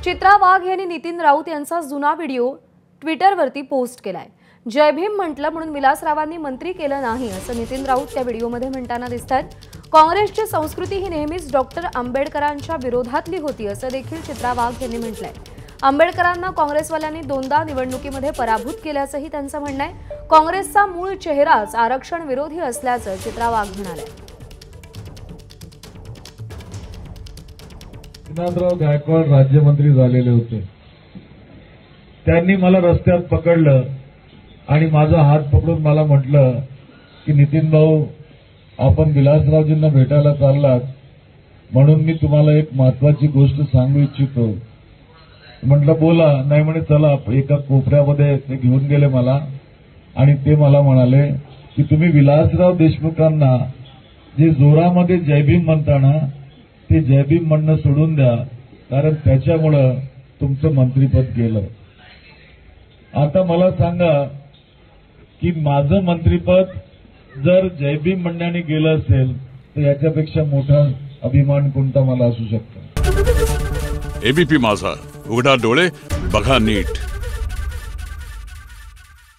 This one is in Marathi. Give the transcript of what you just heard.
चित्रा वाघ यांनी नितीन राऊत यांचा जुना व्हिडिओ ट्विटरवरती पोस्ट केलाय। जय भीम म्हटलं म्हणून विलासरावांनी मंत्री केलं नाही असं नितीन राऊत त्या व्हिडिओमध्ये म्हणताना दिसतात। काँग्रेसची संस्कृती ही नेहमीच डॉक्टर आंबेडकरांच्या विरोधातली होती असं देखील चित्रा वाघ यांनी म्हटलंय। आंबेडकरांना काँग्रेसवाल्यांनी दोनदा निवडणुकीमध्ये पराभूत केल्याचंही त्यांचं म्हणणं आहे। काँग्रेसचा मूळ चेहराच आरक्षण विरोधी असल्याचं चित्रा वाघ म्हणाल्या। विनायकराव गायकवाड राज्यमंत्री झालेले होते। त्यांनी मला रस्त्यात पकडलं आणि माझा हात पकडून मला म्हटलं की नितीन भाऊ आपण विलासरावजींना भेटायला चाललात म्हणून मी तुम्हाला एक महत्त्वाची गोष्ट सांगू इच्छितो। म्हटलं बोला। नाही म्हणे चला। एका कोपऱ्यामध्ये ते घेऊन गेले मला आणि ते मला म्हणाले की तुम्ही विलासराव देशमुखांना जे जोरामध्ये जय भीम म्हणताना ते जय भीम म्हणणं सोडून द्या, कारण त्याच्यामुळे तुमचं मंत्रिपद गेलं। आता मला सांगा की माझं मंत्रिपद जर जय भीम म्हणण्याने गेलं असेल तर याच्यापेक्षा मोठा अभिमान कोणता मला असू शकतो। एबीपी माझा, उघडा डोळे बघा नीट।